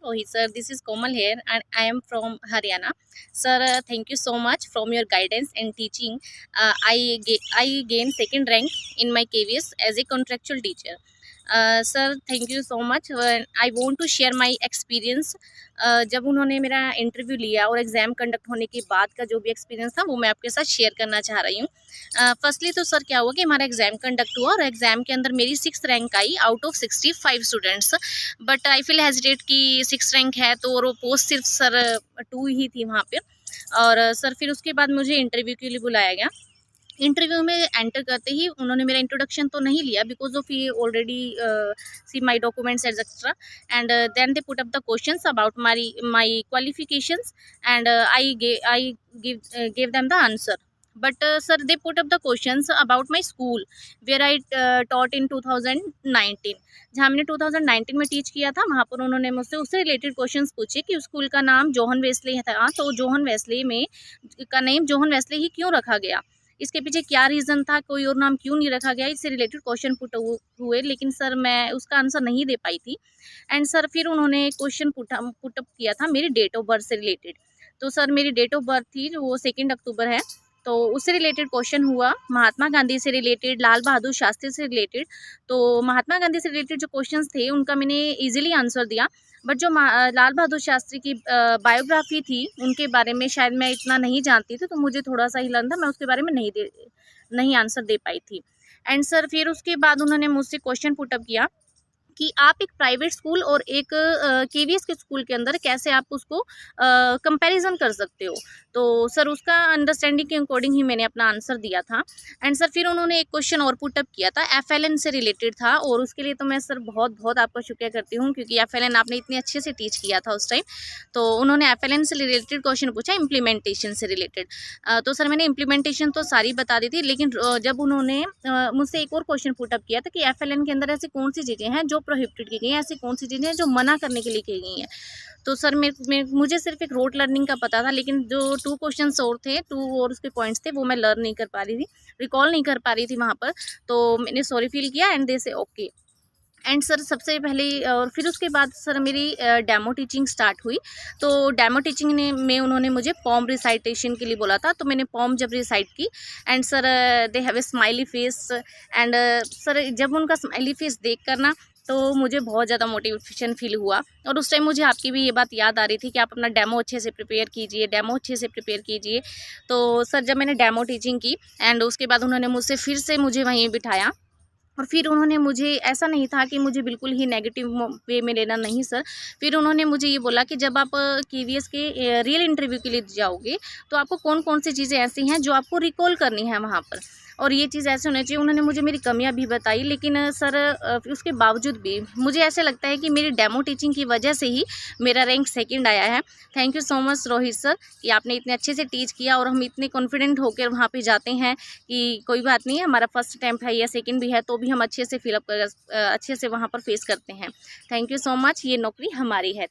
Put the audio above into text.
Rohit sir, this is Komal here and I am from Haryana. Sir, thank you so much from your guidance and teaching. I gained second rank in my KVS as a contractual teacher. Sir, thank you so much. I want to share my experience. जब उन्होंने मेरा interview लिया और exam conduct होने के बाद का जो भी एक्सपीरियंस था वो मैं आपके साथ शेयर करना चाह रही हूँ। फर्स्टली तो सर क्या हुआ कि हमारा एग्ज़ाम कंडक्ट हुआ और एग्ज़ाम के अंदर मेरी 6th rank I out of 65 students. But I feel hesitate कि 6th रैंक है तो और वो पोस्ट सिर्फ सर 2 ही थी वहाँ पे। और सर फिर उसके बाद मुझे इंटरव्यू के लिए बुलाया गया। इंटरव्यू में एंटर करते ही उन्होंने मेरा इंट्रोडक्शन तो नहीं लिया because of he already see my documents etcetera and then they put up the questions about my qualifications and I gave them the answer. But sir, they put up the questions about my school where I taught in 2019. जहाँ मैंने 2019 में teach किया था वहाँ पर उन्होंने मुझसे उससे रिलेटेड क्वेश्चंस पूछे कि उस स्कूल का नाम जोहन वेस्ले था, तो जोहन वेस्ले में का नेम जोहन वेस्ले ही क्यों रखा गया, इसके पीछे क्या रीज़न था, कोई और नाम क्यों नहीं रखा गया, इससे रिलेटेड क्वेश्चन पुट हुए। लेकिन सर मैं उसका आंसर नहीं दे पाई थी। एंड सर फिर उन्होंने क्वेश्चन पुटअप किया था मेरी डेट ऑफ बर्थ से रिलेटेड। तो सर मेरी डेट ऑफ बर्थ थी जो वो 2 अक्टूबर है, तो उससे रिलेटेड क्वेश्चन हुआ। महात्मा गांधी से रिलेटेड, लाल बहादुर शास्त्री से रिलेटेड। तो महात्मा गांधी से रिलेटेड जो क्वेश्चंस थे उनका मैंने इजीली आंसर दिया। बट जो लाल बहादुर शास्त्री की बायोग्राफी थी उनके बारे में शायद मैं इतना नहीं जानती थी, तो मुझे थोड़ा सा हिलन था, मैं उसके बारे में नहीं आंसर दे पाई थी। एंड सर फिर उसके बाद उन्होंने मुझसे क्वेश्चन पुटअप किया कि आप एक प्राइवेट स्कूल और एक केवीएस के स्कूल के अंदर कैसे आप उसको कंपैरिजन कर सकते हो। तो सर उसका अंडरस्टैंडिंग के अकॉर्डिंग ही मैंने अपना आंसर दिया था। एंड सर फिर उन्होंने एक क्वेश्चन और पुटअप किया था, एफएलएन से रिलेटेड था, और उसके लिए तो मैं सर बहुत बहुत आपका शुक्रिया करती हूँ क्योंकि एफएलएन आपने इतने अच्छे से टीच किया था उस टाइम। तो उन्होंने एफएलएन से रिलेटेड क्वेश्चन पूछा, इम्प्लीमेंटेशन से रिलेटेड। तो सर मैंने इम्प्लीमेंटेशन तो सारी बता दी थी, लेकिन जब उन्होंने मुझसे एक और क्वेश्चन पुटअप किया था कि एफएलएन के अंदर ऐसी कौन सी चीज़ें हैं जो प्रोहिबिटेड की गई हैं, ऐसी कौन सी चीज़ें हैं जो मना करने के लिए की गई हैं। तो सर मुझे सिर्फ एक रोड लर्निंग का पता था, लेकिन जो 2 क्वेश्चंस और थे, 2 और उसके पॉइंट्स थे वो मैं लर्न नहीं कर पा रही थी, रिकॉल नहीं कर पा रही थी वहाँ पर। तो मैंने सॉरी फील किया एंड दे से ओके। एंड सर सबसे पहले और फिर उसके बाद सर मेरी डेमो टीचिंग स्टार्ट हुई। तो डेमो टीचिंग में उन्होंने मुझे पॉम रिसाइटेशन के लिए बोला था, तो मैंने पॉम जब रिसाइट की and sir they have a smiley face. And sir जब उनका स्माइली फेस देख कर ना तो मुझे बहुत ज़्यादा मोटिवेशन फील हुआ। और उस टाइम मुझे आपकी भी ये बात याद आ रही थी कि आप अपना डेमो अच्छे से प्रिपेयर कीजिए। तो सर जब मैंने डेमो टीचिंग की एंड उसके बाद उन्होंने मुझसे फिर से मुझे वहीं बिठाया, और फिर उन्होंने मुझे, ऐसा नहीं था कि मुझे बिल्कुल ही नेगेटिव वे में लेना, नहीं सर। फिर उन्होंने मुझे ये बोला कि जब आप केवीएस के रियल इंटरव्यू के लिए जाओगे तो आपको कौन कौन सी चीज़ें ऐसी हैं जो आपको रिकॉल करनी है वहाँ पर, और ये चीज़ ऐसे होनी चाहिए। उन्होंने मुझे मेरी कमियां भी बताई, लेकिन सर उसके बावजूद भी मुझे ऐसे लगता है कि मेरी डेमो टीचिंग की वजह से ही मेरा रैंक 2nd आया है। Thank you so much Rohit sir कि आपने इतने अच्छे से टीच किया और हम इतने कॉन्फिडेंट होकर वहाँ पे जाते हैं कि कोई बात नहीं है, हमारा फर्स्ट अटैम्प्ट है या सेकंड भी है तो भी हम अच्छे से फिलअप कर अच्छे से वहाँ पर फेस करते हैं। थैंक यू सो मच, ये नौकरी हमारी है।